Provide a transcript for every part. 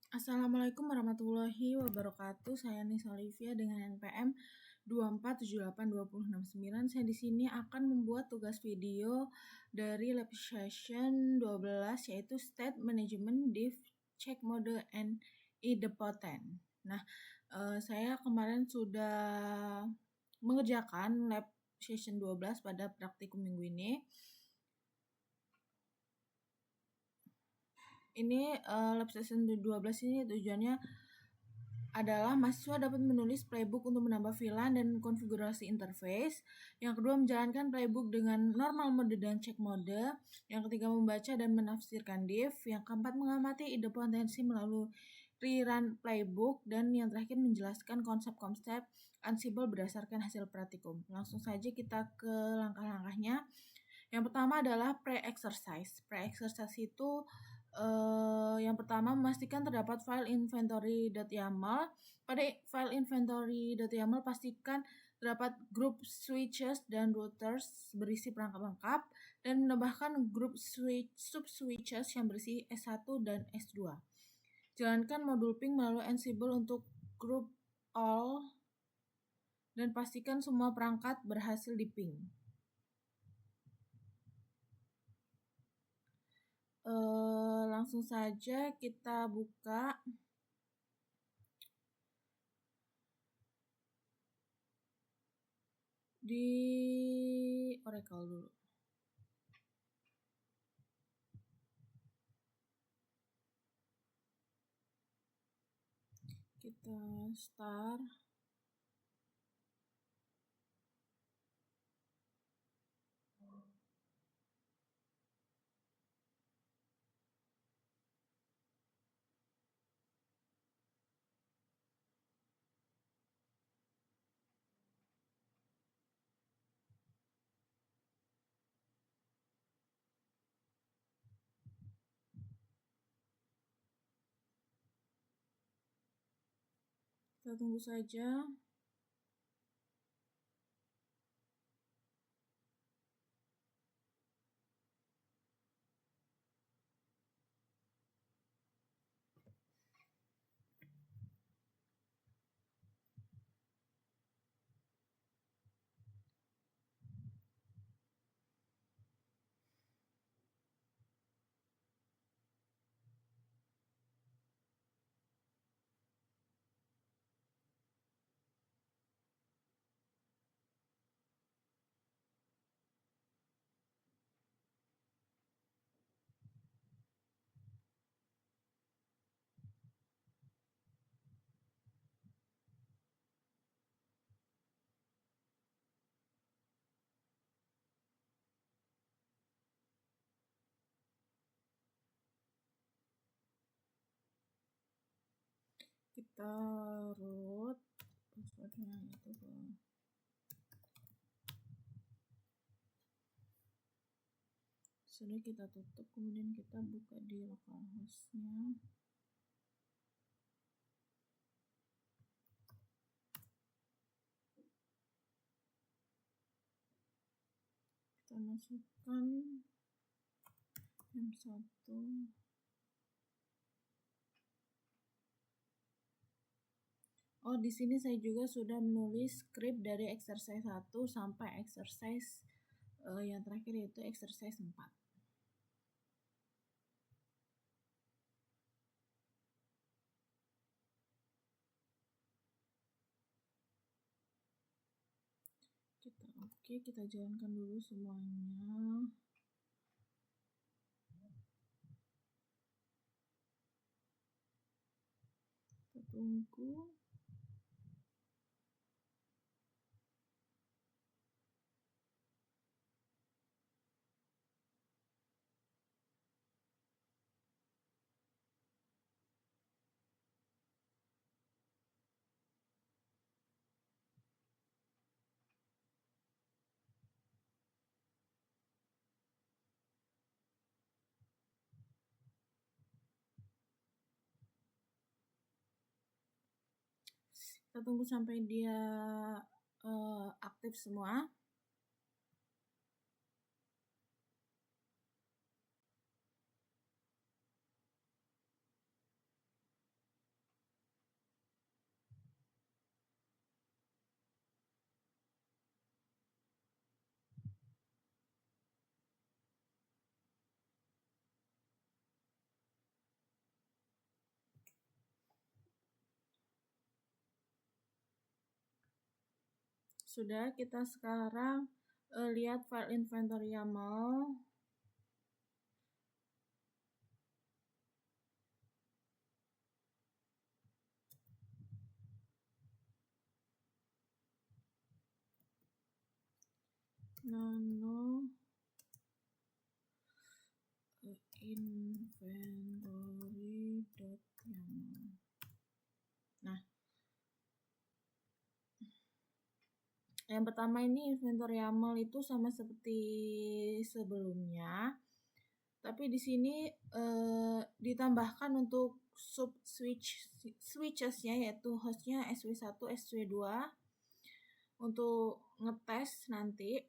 Assalamualaikum warahmatullahi wabarakatuh. Saya Nisa Olivia dengan NPM 2478269. Saya di sini akan membuat tugas video dari lab session 12 yaitu State Management Diff Check Mode and Idempotent. Nah, saya kemarin sudah mengerjakan lab session 12 pada praktikum minggu ini. Ini lab session 12 ini tujuannya adalah mahasiswa dapat menulis playbook untuk menambah VLAN dan konfigurasi interface. Yang kedua, menjalankan playbook dengan normal mode dan check mode. Yang ketiga, membaca dan menafsirkan diff. Yang keempat, mengamati idempotensi melalui rerun playbook. Dan yang terakhir, menjelaskan konsep-konsep Ansible berdasarkan hasil praktikum. Langsung saja kita ke langkah-langkahnya. Yang pertama adalah pre-exercise. Pre-exercise itu yang pertama, memastikan terdapat file inventory.yaml. Pada file inventory.yaml, pastikan terdapat group switches dan routers berisi perangkat lengkap dan menambahkan group sub-switches yang berisi S1 dan S2. Jalankan modul ping melalui Ansible untuk group all dan pastikan semua perangkat berhasil di ping. Langsung saja kita buka di Oracle dulu. Kita start. Kita tunggu saja. Kita root passwordnya itu ke sudah, kita tutup, kemudian kita buka di localhost-nya. Kita masukkan M1. Di sini saya juga sudah menulis script dari exercise 1 sampai exercise yang terakhir yaitu exercise 4. Kita jalankan dulu semuanya. Kita tunggu. Kita tunggu sampai dia aktif semua. Sudah, kita sekarang lihat file inventory YAML. Nano inventory.yaml. Nah, yang pertama ini inventory YAML itu sama seperti sebelumnya, tapi di sini ditambahkan untuk sub switches-nya, yaitu hostnya SW1, SW2 untuk ngetes nanti.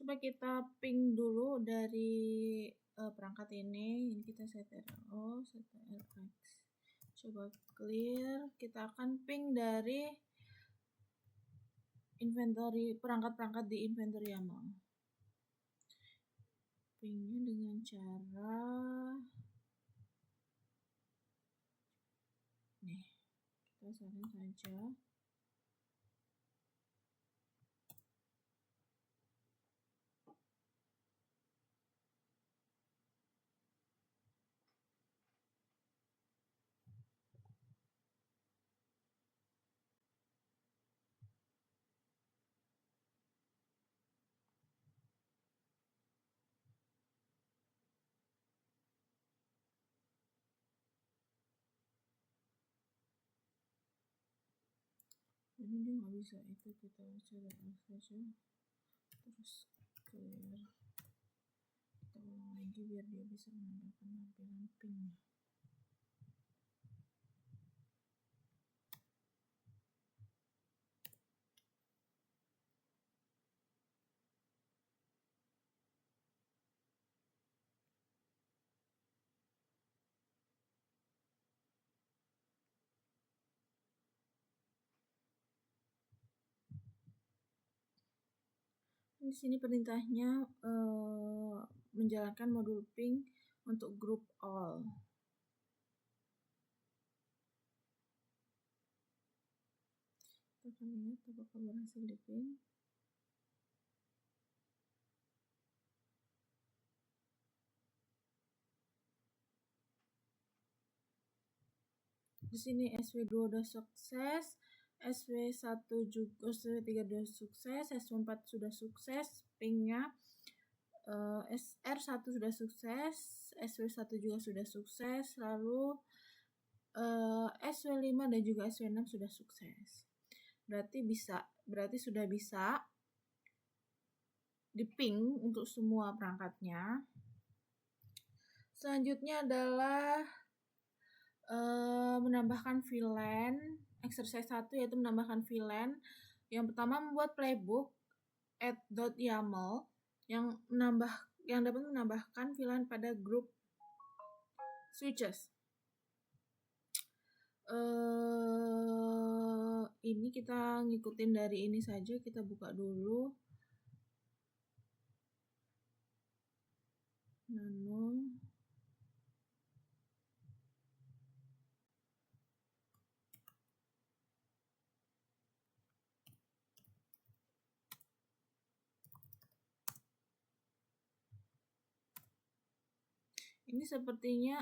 Coba kita ping dulu dari perangkat ini kita set RO, set RX. Coba clear, kita akan ping dari inventory, perangkat-perangkat di inventory YAML. Pingnya dengan cara nih, kita salin saja. Jadi dia nggak bisa, itu kita coba saja, terus clear, kita ulang lagi biar dia bisa menambahkan tampilan ping. Di sini perintahnya menjalankan modul ping untuk group all. Kita akan lihat apakah berhasil di ping. Di sini SW2 udah sukses, SW1 juga, SW3 udah sukses, SW4 sudah sukses pingnya. SR1 sudah sukses, SW1 juga sudah sukses, lalu SW5 dan juga SW6 sudah sukses. Berarti sudah bisa di-ping untuk semua perangkatnya. Selanjutnya adalah menambahkan VLAN. Exercise 1 yaitu menambahkan VLAN. Yang pertama, membuat playbook add.yaml yang dapat menambahkan VLAN pada grup switches. Ini kita ngikutin dari ini saja, kita buka dulu Nano. Ini sepertinya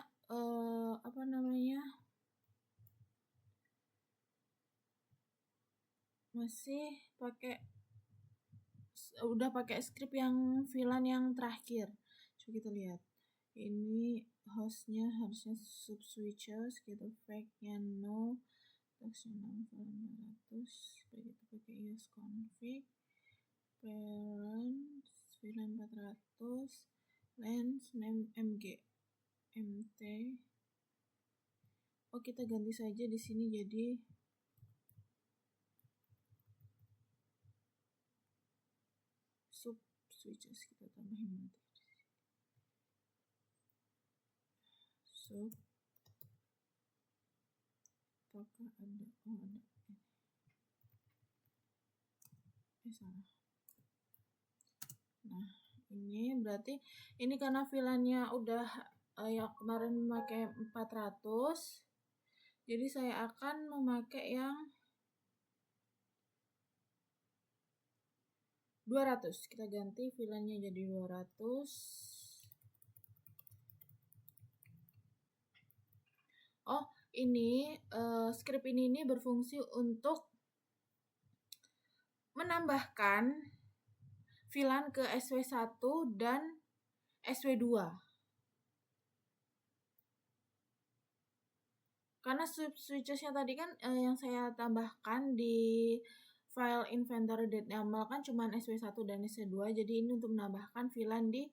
masih udah pakai script yang VLAN yang terakhir. Coba kita lihat. Ini hostnya harusnya sub switches, kita fake-nya no, teksnya 6400, begitu pakai ios config, parent VLAN 400, lens name mg mt. Oh, kita ganti saja di sini jadi sub switches, kita tambahin nanti sub apakah ada salah. Nah ini berarti ini karena VLAN-nya udah yang kemarin memakai 400, jadi saya akan memakai yang 200. Kita ganti VLAN-nya jadi 200. Oh, ini script ini berfungsi untuk menambahkan VLAN ke SW1 dan SW2. Karena switches-nya tadi kan yang saya tambahkan di file inventory.yaml kan cuma SW1 dan SW2, jadi ini untuk menambahkan VLAN di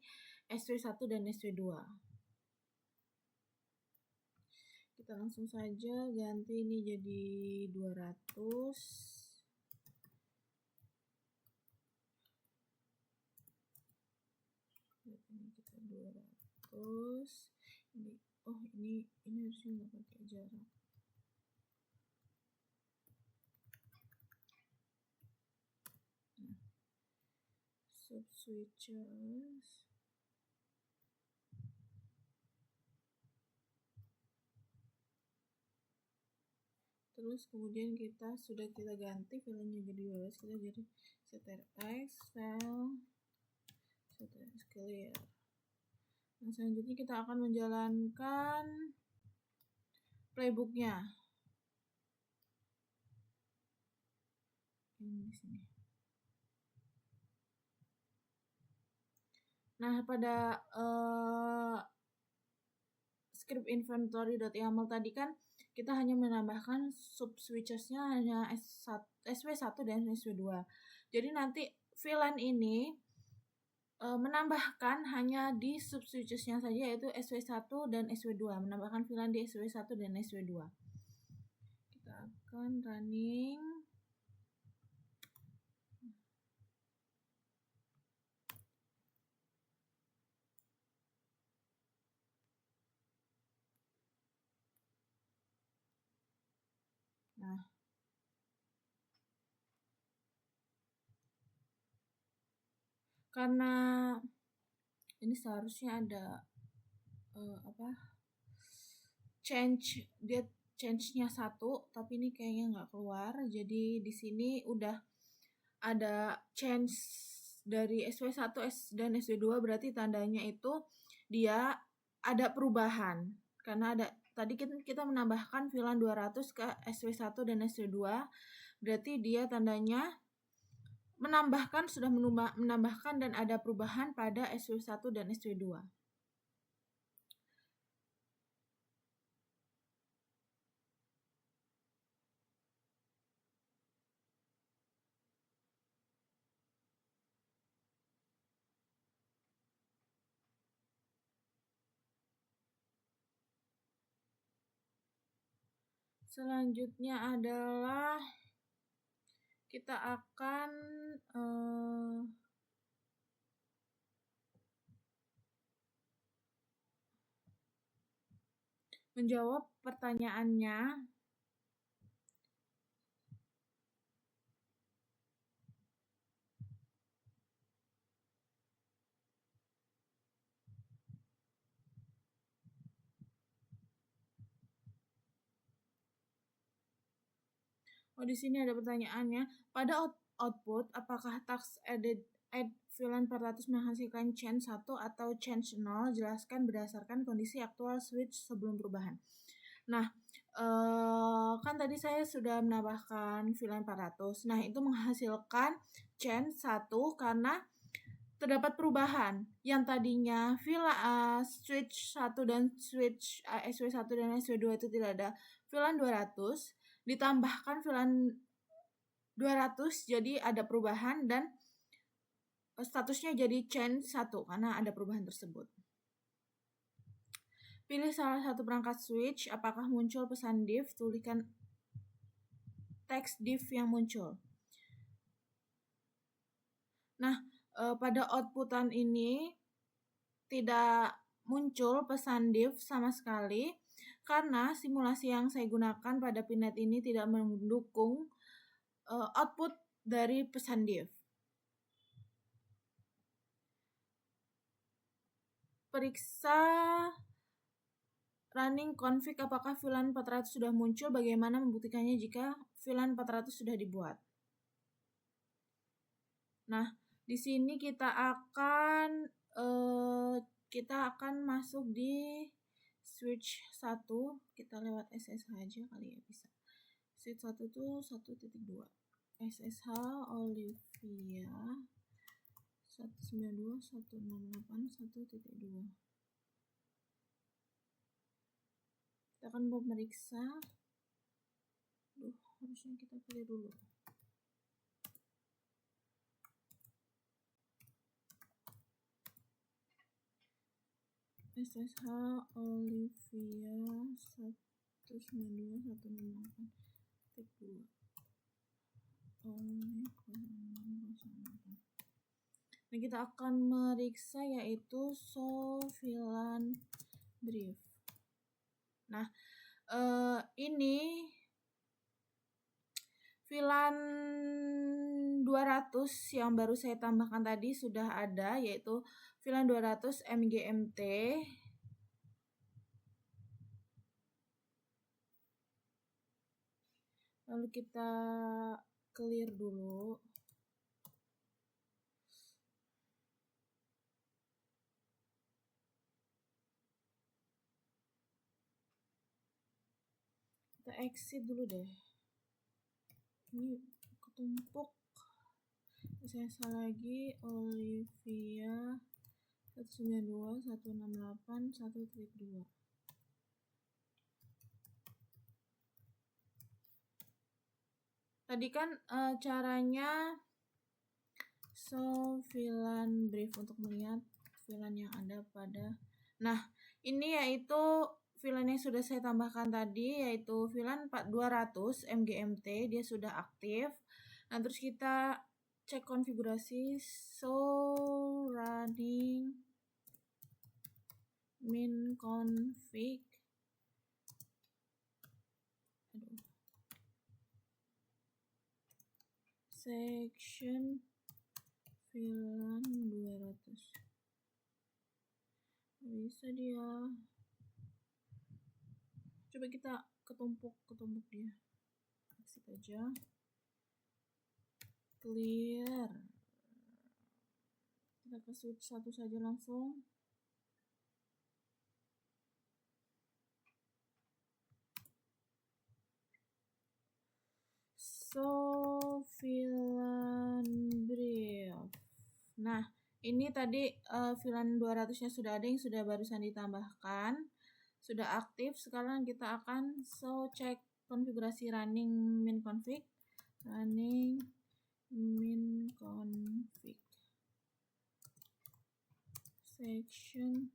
SW1 dan SW2. Kita langsung saja ganti ini jadi 200. Ini kita 200. Ini harusnya nggak pakai jarak. Nah, sub switches. Terus kemudian kita ganti filenya jadi 12, kita jadi ctrx file ctrx clear. Nah, selanjutnya kita akan menjalankan playbooknya. Ini di sini. Nah, pada script inventory.yaml tadi kan kita hanya menambahkan sub switches-nya hanya SW1 dan SW2. Jadi nanti VLAN ini menambahkan hanya di sub switches-nya saja, yaitu SW1 dan SW2, menambahkan VLAN di SW1 dan SW2. Kita akan running. Nah, karena ini seharusnya ada change-nya 1, tapi ini kayaknya nggak keluar. Jadi di sini udah ada change dari SW1 dan SW2, berarti tandanya itu dia ada perubahan. Karena tadi kita menambahkan VLAN 200 ke SW1 dan SW2, berarti dia tandanya sudah menambahkan dan ada perubahan pada SW1 dan SW2. Selanjutnya adalah kita akan menjawab pertanyaannya. Di sini ada pertanyaannya. Pada output, apakah task add VLAN 400 menghasilkan change 1 atau change 0? Jelaskan berdasarkan kondisi aktual switch sebelum perubahan. Nah, kan tadi saya sudah menambahkan VLAN 400. Nah, itu menghasilkan change 1 karena terdapat perubahan. Yang tadinya switch 1 dan switch SW1 dan SW2 itu tidak ada VLAN 200, ditambahkan VLAN 200, jadi ada perubahan dan statusnya jadi change 1 karena ada perubahan tersebut. Pilih salah satu perangkat switch, apakah muncul pesan div, tuliskan teks div yang muncul. Nah, pada outputan ini tidak muncul pesan div sama sekali karena simulasi yang saya gunakan pada Pinet ini tidak mendukung output dari pesan div. Periksa running config apakah VLAN 400 sudah muncul, bagaimana membuktikannya jika VLAN 400 sudah dibuat. Nah, di sini kita akan masuk di switch 1, kita lewat SSH aja kali ya, bisa. Switch 1 itu 1.2. SSH Olivia 192.168.1.2. Kita akan memeriksa. Harusnya kita pilih dulu. SSH Olivia 192.168.2. Nah, kita akan meriksa yaitu VLAN brief. Nah, ini VLAN 200 yang baru saya tambahkan tadi sudah ada, yaitu VLAN 200 MGMT. Lalu kita clear dulu. Kita exit dulu deh. Ini ketumpuk. Saya salah lagi, Olivia 192.168.1.2. Tadi kan caranya VLAN brief untuk melihat VLAN yang ada pada. Nah, ini yaitu VLAN yang sudah saya tambahkan tadi, yaitu VLAN 200 MGMT, dia sudah aktif. Nah, terus kita cek konfigurasi running min config section VLAN 200. Bisa dia. Coba kita ketumpuk dia. Exit aja. Clear. Kita ke switch 1 saja langsung. VLAN brief. Nah, ini tadi VLAN 200-nya sudah ada, yang sudah barusan ditambahkan, sudah aktif. Sekarang kita akan cek konfigurasi running min config. Running min config section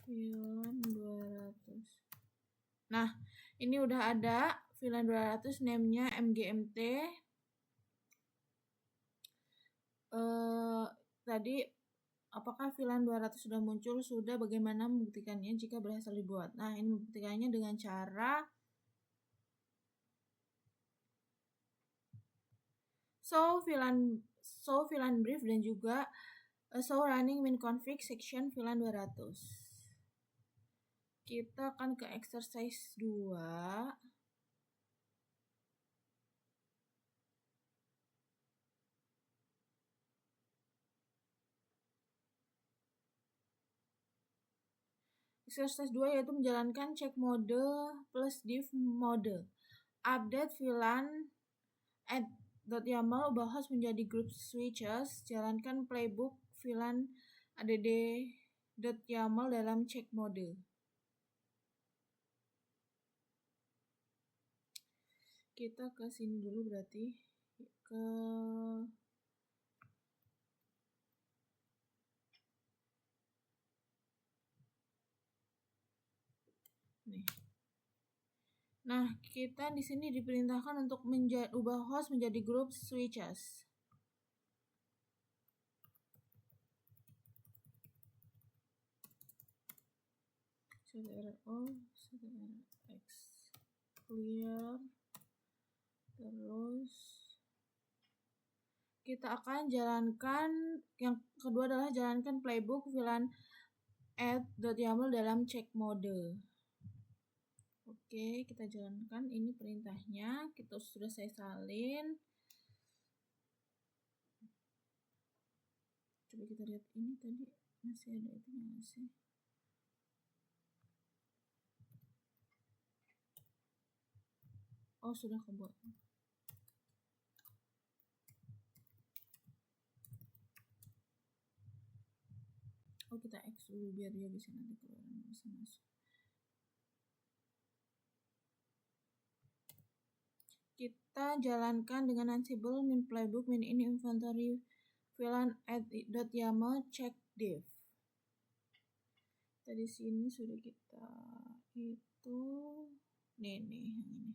VLAN 200. Nah, ini udah ada VLAN 200, name-nya MGMT. Tadi apakah VLAN 200 sudah muncul? Sudah. Bagaimana membuktikannya jika berhasil dibuat? Nah, ini membuktikannya dengan cara VLAN brief dan juga running min config section VLAN 200. Kita akan ke exercise 2. Exercise 2 yaitu menjalankan check mode plus div mode. Update VLAN add.yaml ubah host menjadi group switches. Jalankan playbook VLAN add.yaml dalam check mode. Kita ke sini dulu, berarti ke nih. Nah, kita di sini diperintahkan untuk ubah host menjadi group switches. set error all, set error x clear. Terus kita akan jalankan yang kedua adalah jalankan playbook VLAN add.yaml dalam check mode. Oke, kita jalankan ini perintahnya. Kita sudah saya salin. Coba kita lihat ini tadi masih ada itunya nggak sih? Oh, sudah kebuat. Oh, kita X dulu biar dia bisa nanti keluar dan bisa masuk. Kita jalankan dengan Ansible min playbook min in inventory VLAN add.yaml check div. Tadi sini sudah kita itu nih yang ini.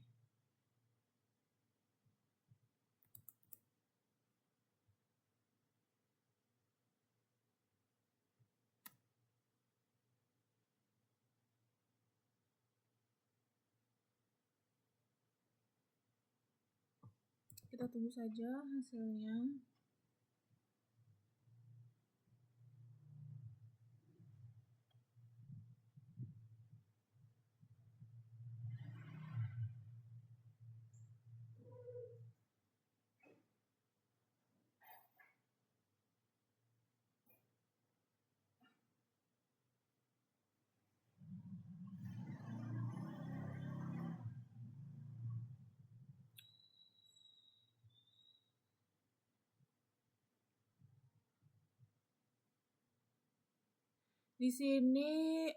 Kita tunggu saja hasilnya. Di sini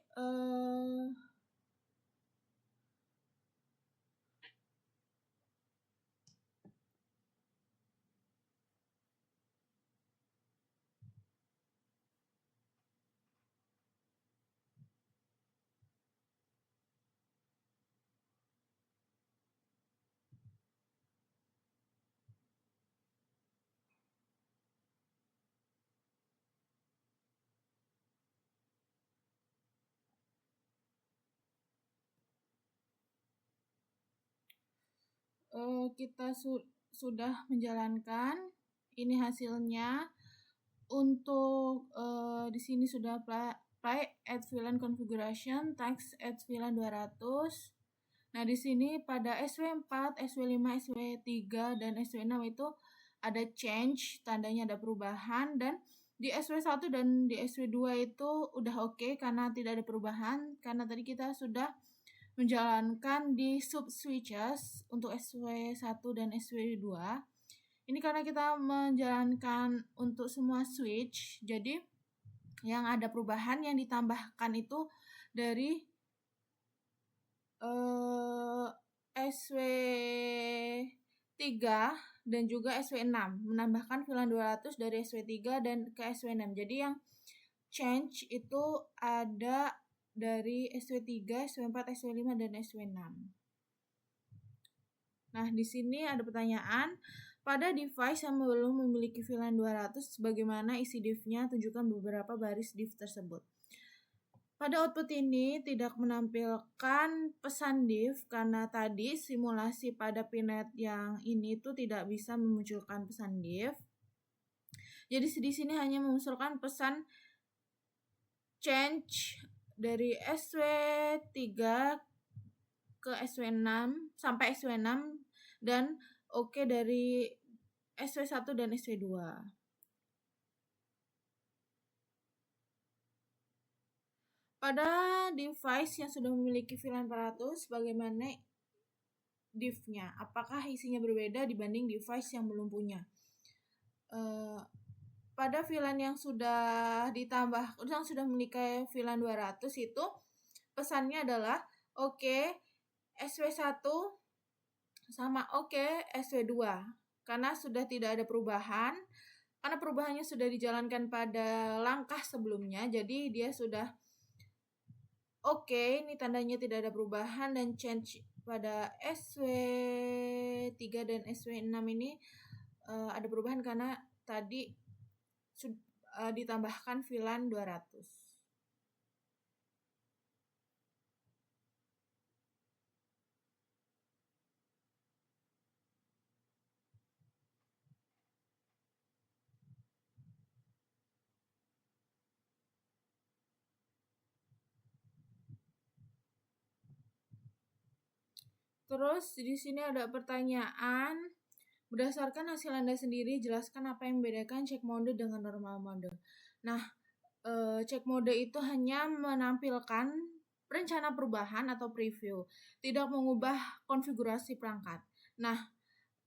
kita sudah menjalankan. Ini hasilnya. Untuk di sini sudah apply add VLAN configuration text add VLAN 200. Nah, di sini pada SW4, SW5, SW3 dan SW6 itu ada change, tandanya ada perubahan, dan di SW1 dan di SW2 itu udah oke karena tidak ada perubahan karena tadi kita sudah menjalankan di sub switches untuk SW1 dan SW2. Ini karena kita menjalankan untuk semua switch, jadi yang ada perubahan yang ditambahkan itu dari SW3 dan juga SW6, menambahkan VLAN 200 dari SW3 dan ke SW6. Jadi yang change itu ada dari SW3, SW4, SW5 dan SW6. Nah, di sini ada pertanyaan, pada device yang belum memiliki VLAN 200, bagaimana isi div-nya? Tunjukkan beberapa baris div tersebut. Pada output ini tidak menampilkan pesan div karena tadi simulasi pada Pinet yang ini tuh tidak bisa memunculkan pesan div. Jadi di sini hanya memunculkan pesan change dari SW3 ke SW6 sampai SW6 dan oke dari SW1 dan SW2. Pada device yang sudah memiliki VLAN 400, bagaimana div-nya? Apakah isinya berbeda dibanding device yang belum punya? Pada VLAN yang sudah ditambah, yang sudah memiliki VLAN 200 itu pesannya adalah oke SW1 sama oke SW2 karena sudah tidak ada perubahan. Karena perubahannya sudah dijalankan pada langkah sebelumnya, jadi dia sudah oke, ini tandanya tidak ada perubahan, dan change pada SW3 dan SW6 ini ada perubahan karena tadi ditambahkan VLAN 200. Terus di sini ada pertanyaan, berdasarkan hasil Anda sendiri, jelaskan apa yang membedakan check mode dengan normal mode. Nah, check mode itu hanya menampilkan rencana perubahan atau preview, tidak mengubah konfigurasi perangkat. Nah,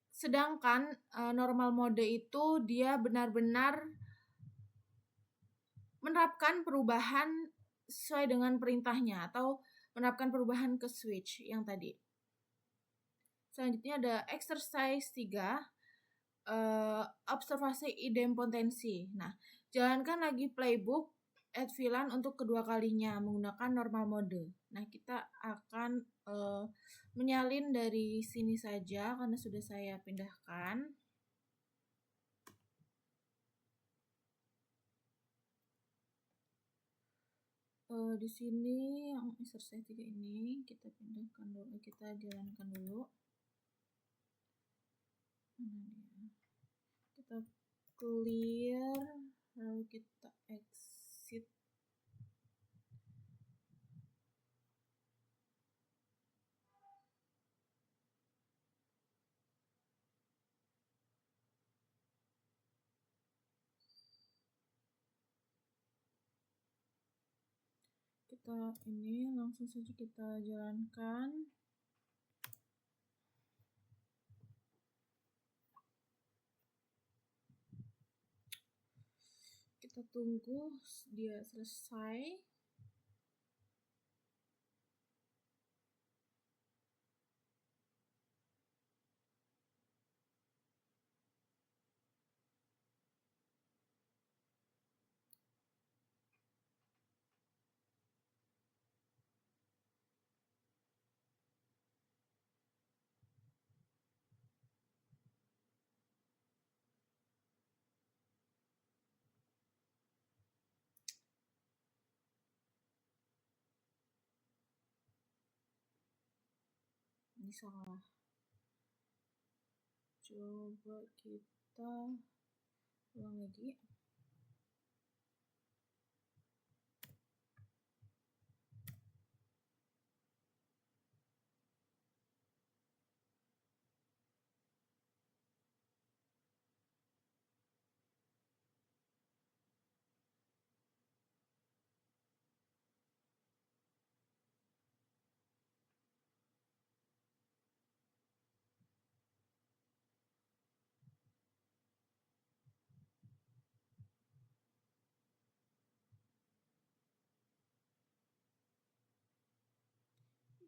sedangkan normal mode itu dia benar-benar menerapkan perubahan sesuai dengan perintahnya atau menerapkan perubahan ke switch yang tadi. Selanjutnya ada exercise 3, observasi idempotensi. Nah, jalankan lagi playbook add VLAN untuk kedua kalinya menggunakan normal mode. Nah, kita akan menyalin dari sini saja karena sudah saya pindahkan. Di sini yang exercise 3 ini kita pindahkan dulu, kita jalankan dulu. Kita clear, lalu kita exit. Kita ini langsung saja kita jalankan. Kita tunggu dia selesai. Ini salah. Coba kita ulang lagi.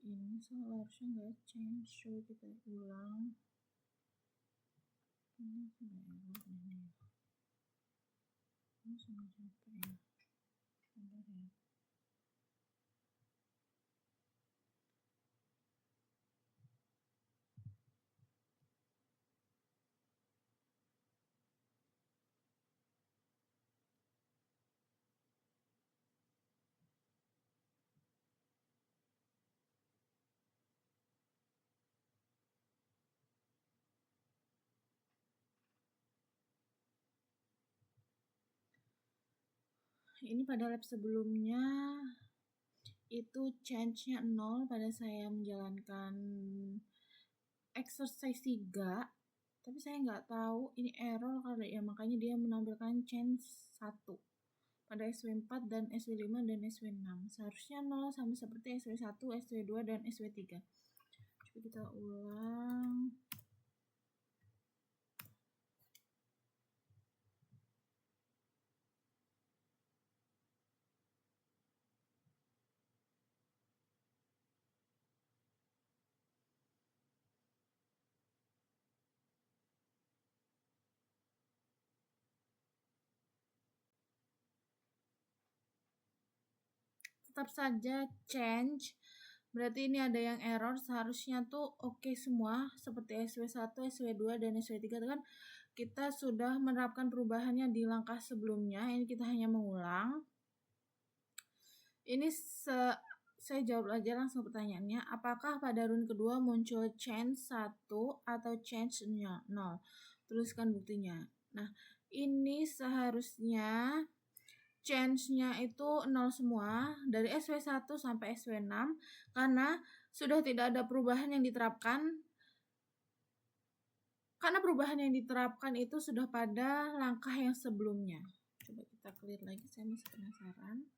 Ini salah, harusnya nggak change. So kita ulang. Ini sudah error ini. Ini sama siapa ya? Bentar ya. Ini pada lab sebelumnya itu change-nya 0 pada saya menjalankan exercise 3, tapi saya nggak tahu ini error kali ya, makanya dia menampilkan change 1 pada SW4 dan SW5 dan SW6. Seharusnya 0 sama seperti SW1, SW2 dan SW3. Coba kita ulang. Tetap saja change, berarti ini ada yang error. Seharusnya tuh oke semua seperti SW1, SW2 dan SW3 kan kita sudah menerapkan perubahannya di langkah sebelumnya. Ini kita hanya mengulang. Ini saya jawab aja langsung pertanyaannya, apakah pada run kedua muncul change 1 atau change 0? Tuliskan buktinya. Nah, ini seharusnya change-nya itu 0 semua dari SW1 sampai SW6 karena sudah tidak ada perubahan yang diterapkan, karena perubahan yang diterapkan itu sudah pada langkah yang sebelumnya. Coba kita clear lagi, saya masih penasaran.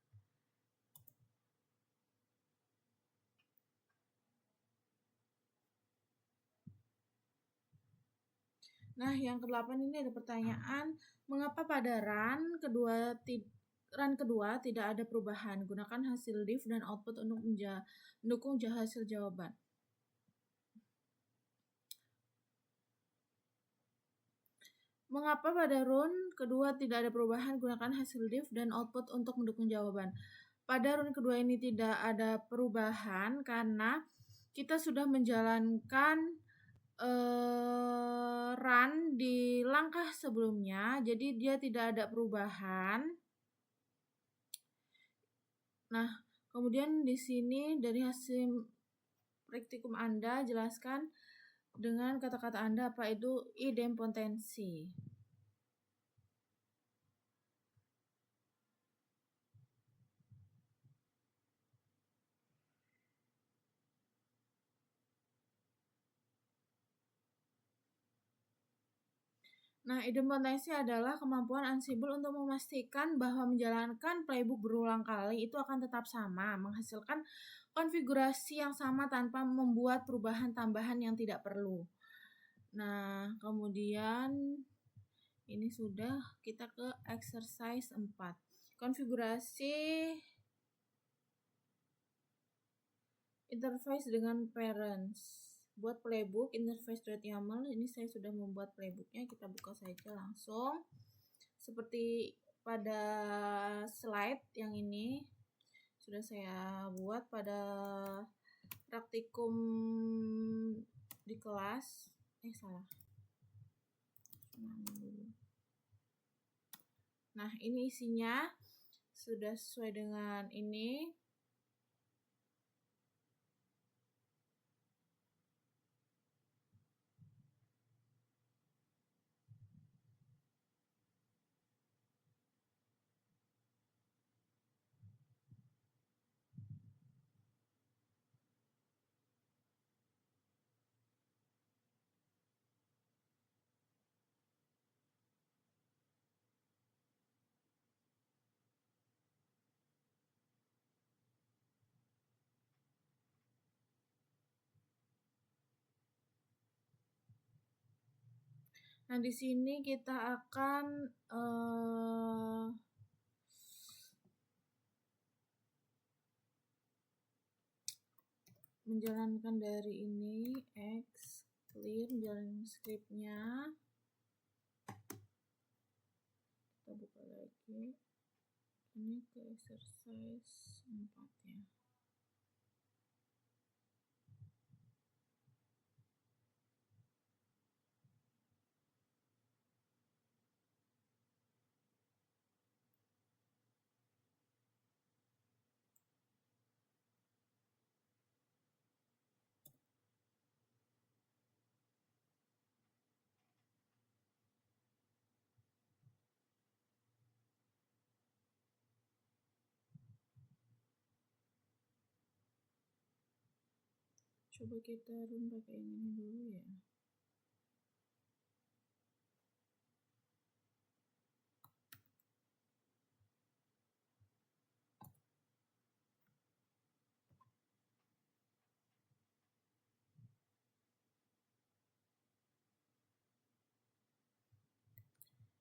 Nah, yang ke-8 ini ada pertanyaan, mengapa pada run kedua tidak ada perubahan? Gunakan hasil diff dan output untuk mendukung hasil jawaban. Mengapa pada run kedua tidak ada perubahan? Gunakan hasil diff dan output untuk mendukung jawaban. Pada run kedua ini tidak ada perubahan karena kita sudah menjalankan run di langkah sebelumnya, jadi dia tidak ada perubahan. Nah, kemudian di sini dari hasil praktikum Anda jelaskan dengan kata-kata Anda apa itu idempotensi. Nah, idempotensi adalah kemampuan Ansible untuk memastikan bahwa menjalankan playbook berulang kali itu akan tetap sama, menghasilkan konfigurasi yang sama tanpa membuat perubahan tambahan yang tidak perlu. Nah, kemudian ini sudah, kita ke exercise 4. Konfigurasi interface dengan parents. Buat playbook interface.yaml, ini saya sudah membuat playbooknya, kita buka saja langsung. Seperti pada slide yang ini sudah saya buat pada praktikum di kelas. Nah, ini isinya sudah sesuai dengan ini. Nah, di sini kita akan menjalankan dari ini clear, menjalankan scriptnya. Kita buka lagi. Ini ke exercise 4 ya. Coba kita run pakai ini dulu ya.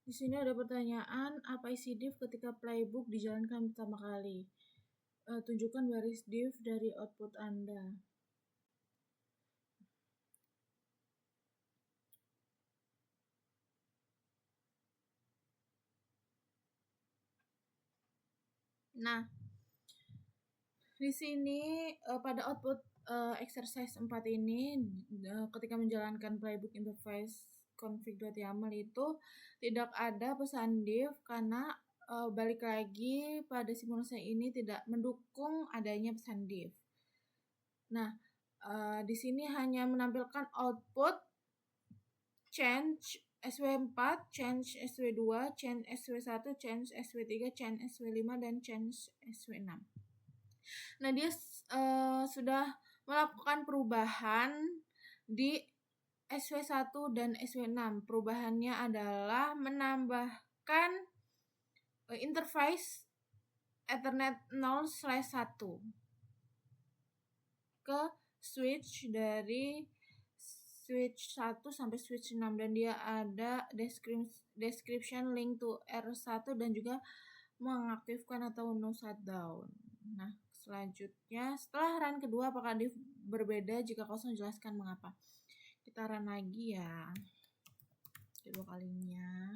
Di sini ada pertanyaan, apa isi diff ketika playbook dijalankan pertama kali? Tunjukkan baris diff dari output Anda. Nah, di sini pada output exercise 4 ini ketika menjalankan playbook interface config.yaml itu tidak ada pesan diff karena balik lagi pada simulasi ini tidak mendukung adanya pesan diff. Nah, di sini hanya menampilkan output change SW4, change SW2, change SW1, change SW3, change SW5, dan change SW6. Nah, dia sudah melakukan perubahan di SW1 dan SW6. Perubahannya adalah menambahkan interface Ethernet 0/1 ke switch dari switch 1 sampai switch 6, dan dia ada description link to R1 dan juga mengaktifkan atau no shutdown. Nah, selanjutnya setelah run kedua apakah div berbeda? Jika kosong jelaskan mengapa. Kita run lagi ya, kedua kalinya.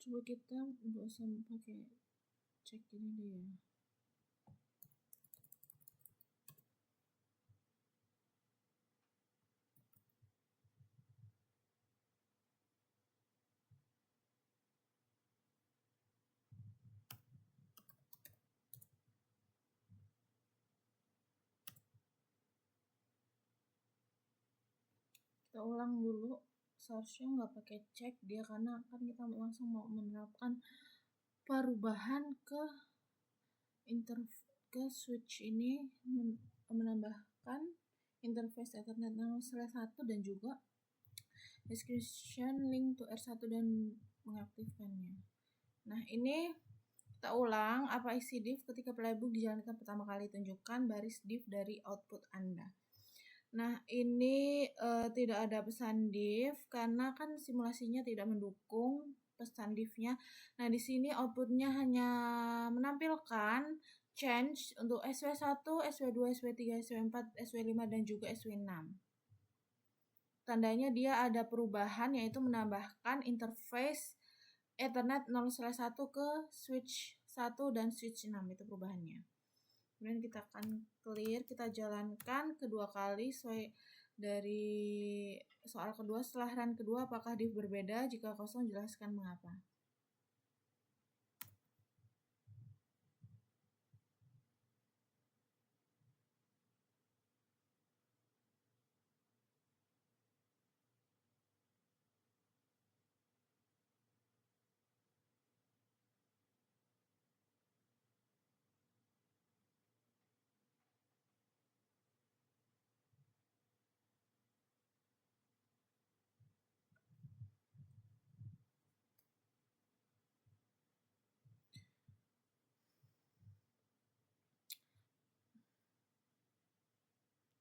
Coba kita nggak usah pakai cek ini deh ya. Kita ulang dulu, seharusnya nggak pakai cek dia karena kan kita langsung mau menerapkan perubahan ke switch ini, menambahkan interface Ethernet 0/1 dan juga description link to R1 dan mengaktifkannya. Nah, ini kita ulang apa isi div ketika playbook dijalankan pertama kali. Tunjukkan baris div dari output Anda. Nah, ini tidak ada pesan div karena kan simulasinya tidak mendukung pesan divnya. Nah, di sini outputnya hanya menampilkan change untuk SW1, SW2, SW3, SW4, SW5 dan juga SW6. Tandanya dia ada perubahan, yaitu menambahkan interface Ethernet 0/1 ke switch 1 dan switch 6, itu perubahannya. Kemudian kita akan clear, kita jalankan kedua kali sesuai dari soal kedua. Setelah run kedua apakah div berbeda? Jika kosong jelaskan mengapa.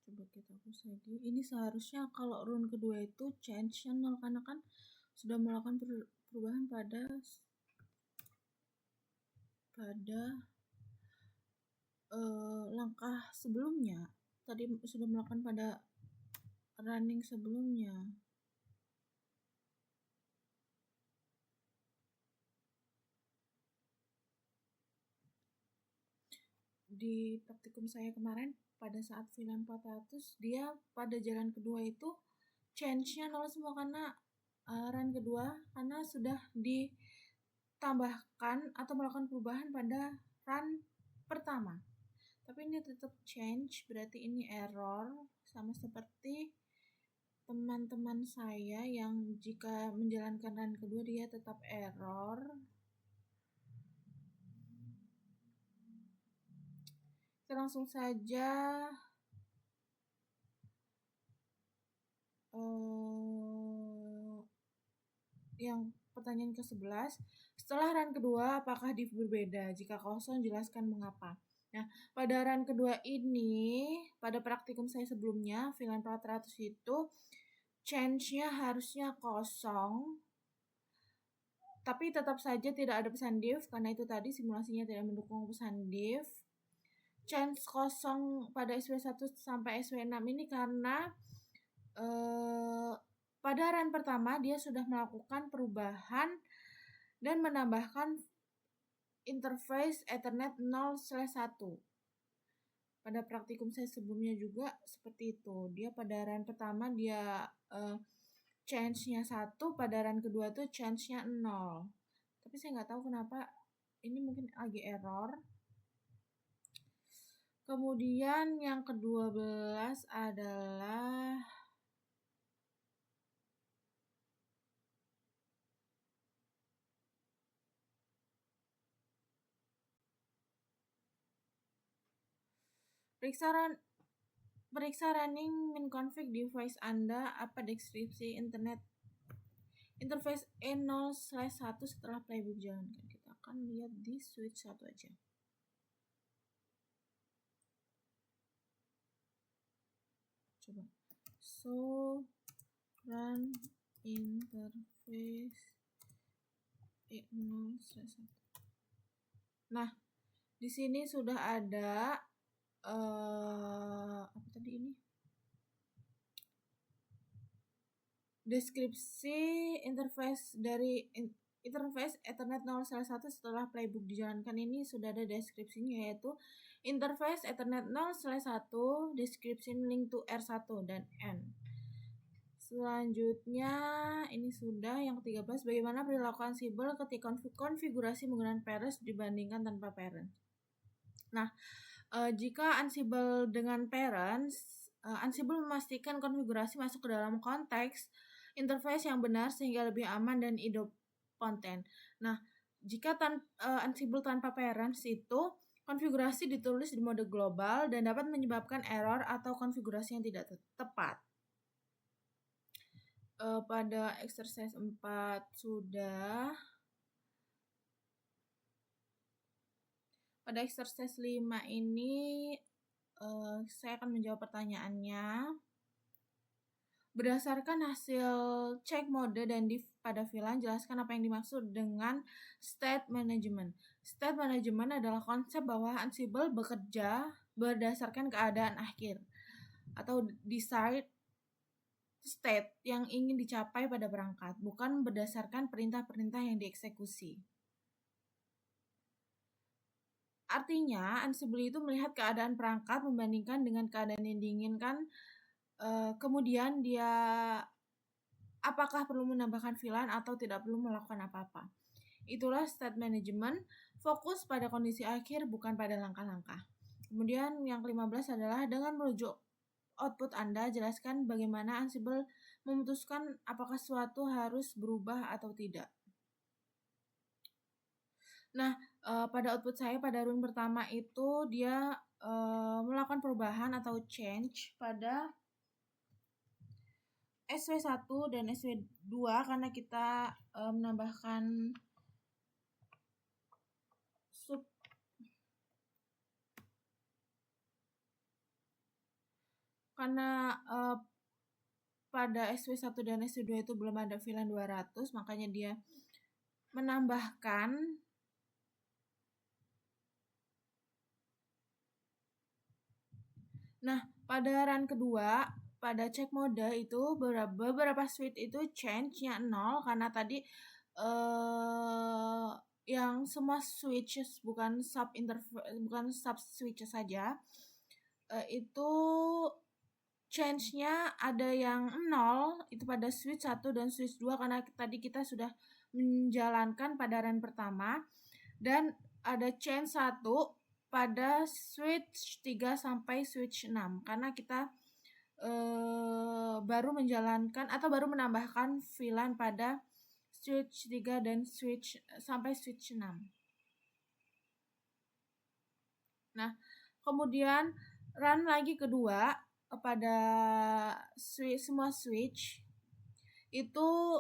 Coba kita hapus lagi. Ini seharusnya kalau run kedua itu change 0 karena kan sudah melakukan perubahan pada langkah sebelumnya. Tadi sudah melakukan pada running sebelumnya. Di praktikum saya kemarin pada saat VLAN 400 dia pada jalan kedua itu change-nya 0 semua karena run kedua karena sudah ditambahkan atau melakukan perubahan pada run pertama. Tapi ini tetap change, berarti ini error, sama seperti teman-teman saya yang jika menjalankan run kedua dia tetap error. Kita langsung saja yang pertanyaan ke-11, setelah run kedua apakah div berbeda? Jika kosong jelaskan mengapa. Nah, pada run kedua ini, pada praktikum saya sebelumnya, VLAN 400 itu change-nya harusnya kosong, tapi tetap saja tidak ada pesan div karena itu tadi simulasinya tidak mendukung pesan div. Change kosong pada SW1 sampai SW6 ini karena pada run pertama dia sudah melakukan perubahan dan menambahkan interface Ethernet 0/1. Pada praktikum saya sebelumnya juga seperti itu. Dia pada run pertama dia change-nya 1, pada run kedua tuh change-nya 0. Tapi saya nggak tahu kenapa ini mungkin lagi error. Kemudian yang ke-12 adalah periksa running minconfig device Anda, apa deskripsi interface E0/1 setelah playbook jalankan. Kita akan lihat di switch 1 aja. Coba. So run interface E0/1. Nah, di sini sudah ada apa tadi ini? Deskripsi interface dari interface Ethernet 0/1 setelah playbook dijalankan ini sudah ada deskripsinya, yaitu interface Ethernet 0/1 description link to R1 dan N. Selanjutnya ini sudah yang ke-13, bagaimana perilaku Ansible ketika konfigurasi menggunakan parents dibandingkan tanpa parents. Nah, jika Ansible dengan parents, Ansible memastikan konfigurasi masuk ke dalam konteks interface yang benar sehingga lebih aman dan idempotent. Nah, jika Ansible tanpa parents itu konfigurasi ditulis di mode global dan dapat menyebabkan error atau konfigurasi yang tidak tepat. Pada exercise 4 sudah. Pada exercise 5 ini saya akan menjawab pertanyaannya. Berdasarkan hasil cek mode dan div pada VLAN, jelaskan apa yang dimaksud dengan state management. State management adalah konsep bahwa Ansible bekerja berdasarkan keadaan akhir atau desired state yang ingin dicapai pada perangkat, bukan berdasarkan perintah-perintah yang dieksekusi. Artinya, Ansible itu melihat keadaan perangkat membandingkan dengan keadaan yang diinginkan. Kemudian dia apakah perlu menambahkan VLAN atau tidak perlu melakukan apa-apa. Itulah state management, fokus pada kondisi akhir bukan pada langkah-langkah. Kemudian yang ke-15 adalah dengan merujuk output Anda, jelaskan bagaimana Ansible memutuskan apakah suatu harus berubah atau tidak. Nah, pada output saya pada run pertama itu dia melakukan perubahan atau change pada SW1 dan SW2 karena kita menambahkan sub karena pada SW1 dan SW2 itu belum ada VLAN 200, makanya dia menambahkan pada run kedua, pada cek mode itu beberapa switch itu change-nya 0 karena tadi yang semua switches bukan sub switches saja itu change-nya ada yang 0 itu pada switch 1 dan switch 2 karena tadi kita sudah menjalankan pada run pertama, dan ada change 1 pada switch 3 sampai switch 6 karena kita baru menjalankan atau baru menambahkan VLAN pada switch 3 dan switch sampai switch 6. Nah, kemudian run lagi kedua pada semua switch itu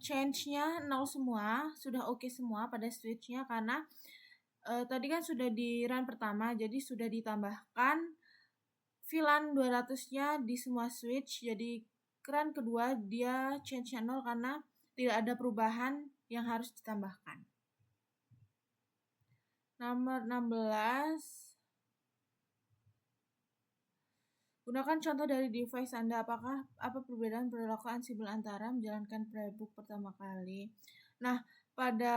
change-nya 0 semua, sudah oke semua pada switch-nya karena tadi kan sudah di run pertama, jadi sudah ditambahkan VLAN 200-nya di semua switch, jadi run kedua dia change-nya 0 karena tidak ada perubahan yang harus ditambahkan. Nomor 16, gunakan contoh dari device Anda. Apa perbedaan perilaku Ansible antara menjalankan playbook pertama kali? Nah, pada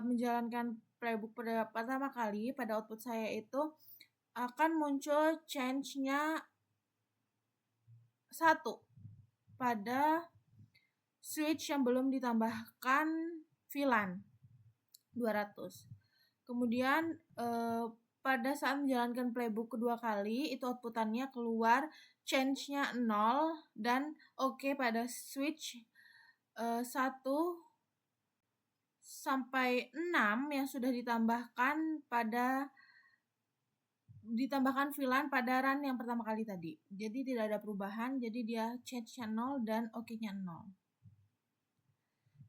menjalankan playbook pertama kali, pada output saya itu akan muncul change-nya 1 pada switch yang belum ditambahkan VLAN 200. Kemudian pada saat menjalankan playbook kedua kali, itu outputannya keluar change-nya 0 dan oke pada switch 1 sampai 6 yang sudah ditambahkan VLAN pada run yang pertama kali tadi. Jadi tidak ada perubahan, jadi dia change-nya 0 dan oke-nya 0.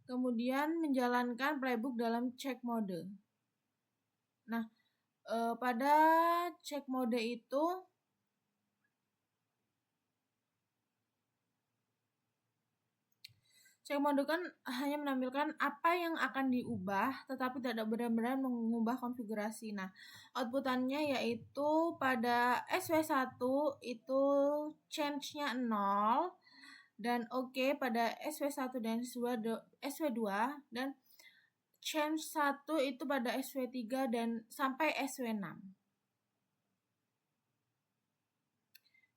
Kemudian menjalankan playbook dalam check mode. Nah, pada check mode itu check mode kan hanya menampilkan apa yang akan diubah tetapi tidak benar-benar mengubah konfigurasi. Nah, outputannya yaitu pada SW1 itu change-nya 0 dan oke pada SW1 dan SW2 dan change 1 itu pada SW3 dan sampai SW6.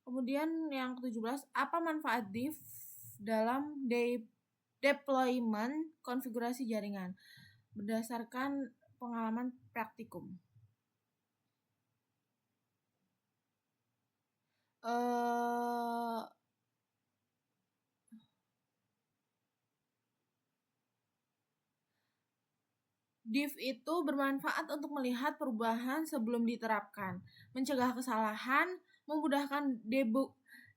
Kemudian yang ke-17, apa manfaat diff dalam deployment konfigurasi jaringan? Berdasarkan pengalaman praktikum. Diff itu bermanfaat untuk melihat perubahan sebelum diterapkan, mencegah kesalahan, memudahkan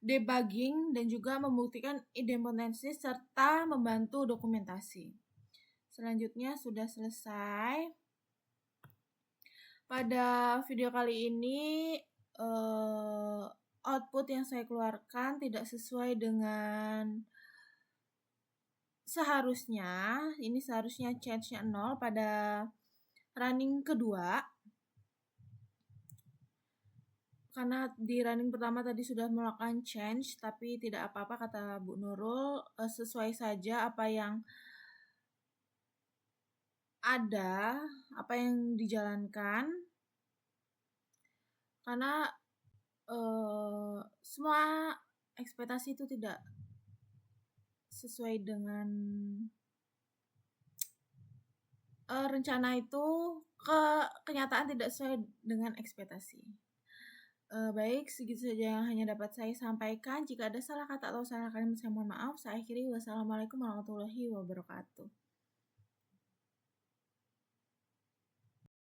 debugging, dan juga membuktikan idempotensi serta membantu dokumentasi. Selanjutnya sudah selesai. Pada video kali ini output yang saya keluarkan tidak sesuai dengan seharusnya. Ini seharusnya change-nya 0 pada running kedua. Karena di running pertama tadi sudah melakukan change, tapi tidak apa-apa kata Bu Nurul, sesuai saja apa yang ada, apa yang dijalankan. Karena semua ekspektasi itu tidak sesuai dengan rencana itu, kenyataan tidak sesuai dengan ekspektasi. Baik, segitu saja yang hanya dapat saya sampaikan. Jika ada salah kata atau salah kalimat, saya mohon maaf. Saya akhiri. Wassalamualaikum warahmatullahi wabarakatuh.